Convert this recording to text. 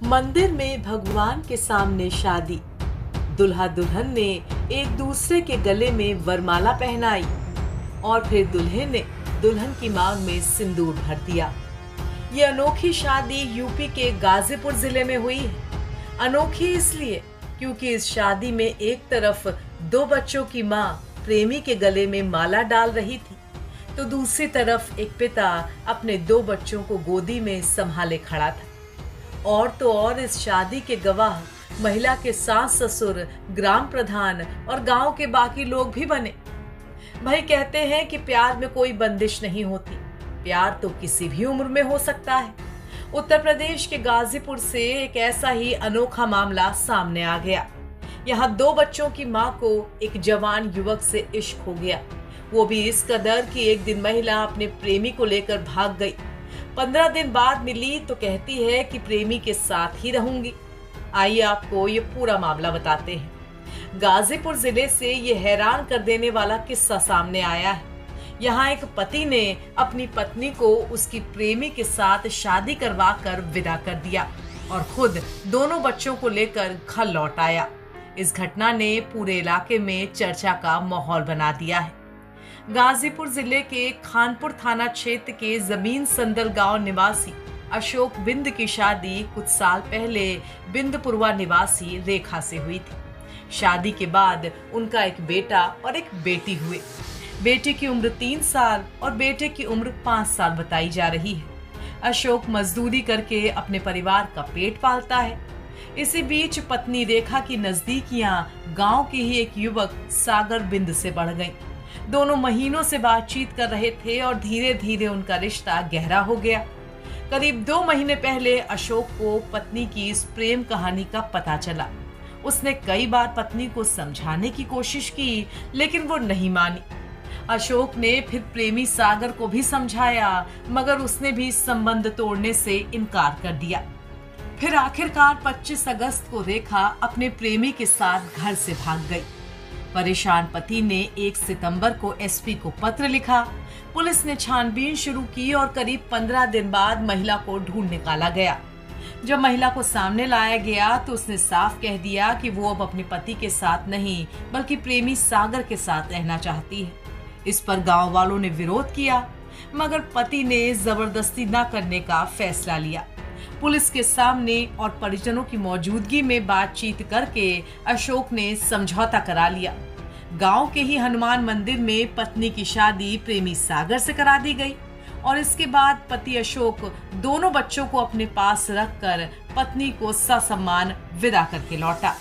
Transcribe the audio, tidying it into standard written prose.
मंदिर में भगवान के सामने शादी। दुल्हा दुल्हन ने एक दूसरे के गले में वरमाला पहनाई और फिर दूल्हे ने दुल्हन की मांग में सिंदूर भर दिया। ये अनोखी शादी यूपी के गाजीपुर जिले में हुई है। अनोखी इसलिए क्योंकि इस शादी में एक तरफ दो बच्चों की मां प्रेमी के गले में माला डाल रही थी, तो दूसरी तरफ एक पिता अपने दो बच्चों को गोदी में संभाले खड़ा था। और तो और इस शादी के गवाह महिला के सास ससुर, ग्राम प्रधान और गांव के बाकी लोग भी बने। भाई कहते हैं कि प्यार में कोई बंदिश नहीं होती, प्यार तो किसी भी उम्र में हो सकता है। उत्तर प्रदेश के गाजीपुर से एक ऐसा ही अनोखा मामला सामने आ गया। यहाँ दो बच्चों की मां को एक जवान युवक से इश्क हो गया, वो भी इस कदर कि एक दिन महिला अपने प्रेमी को लेकर भाग गई। 15 दिन बाद मिली तो कहती है कि प्रेमी के साथ ही रहूंगी। आइए आपको ये पूरा मामला बताते हैं। गाजीपुर जिले से ये हैरान कर देने वाला किस्सा सामने आया है। यहाँ एक पति ने अपनी पत्नी को उसकी प्रेमी के साथ शादी करवा कर विदा कर दिया और खुद दोनों बच्चों को लेकर घर लौट आया। इस घटना ने पूरे इलाके में चर्चा का माहौल बना दिया है। गाजीपुर जिले के खानपुर थाना क्षेत्र के जमीन संदल गांव निवासी अशोक बिंद की शादी कुछ साल पहले बिंदपुरवा निवासी रेखा से हुई थी। शादी के बाद उनका एक बेटा और एक बेटी हुए। बेटी की उम्र 3 साल और बेटे की उम्र 5 साल बताई जा रही है। अशोक मजदूरी करके अपने परिवार का पेट पालता है। इसी बीच पत्नी रेखा की नजदीकियां गांव के ही एक युवक सागर बिंद से बढ़ गईं। दोनों महीनों से बातचीत कर रहे थे और धीरे धीरे उनका रिश्ता गहरा हो गया। करीब 2 महीने पहले अशोक को पत्नी की इस प्रेम कहानी का पता चला। उसने कई बार पत्नी को समझाने की कोशिश की, लेकिन वो नहीं मानी। अशोक ने फिर प्रेमी सागर को भी समझाया, मगर उसने भी संबंध तोड़ने से इनकार कर दिया। फिर आखिरकार 25 अगस्त को रेखा अपने प्रेमी के साथ घर से भाग गई। परेशान पति ने 1 सितंबर को एसपी को पत्र लिखा। पुलिस ने छानबीन शुरू की और करीब 15 दिन बाद महिला को ढूंढ निकाला गया। जब महिला को सामने लाया गया तो उसने साफ कह दिया कि वो अब अपने पति के साथ नहीं बल्कि प्रेमी सागर के साथ रहना चाहती है। इस पर गांव वालों ने विरोध किया, मगर पति ने जबरदस्ती न करने का फैसला लिया। पुलिस के सामने और परिजनों की मौजूदगी में बातचीत करके अशोक ने समझौता करा लिया। गांव के ही हनुमान मंदिर में पत्नी की शादी प्रेमी सागर से करा दी गई और इसके बाद पति अशोक दोनों बच्चों को अपने पास रखकर पत्नी को ससम्मान विदा करके लौटा।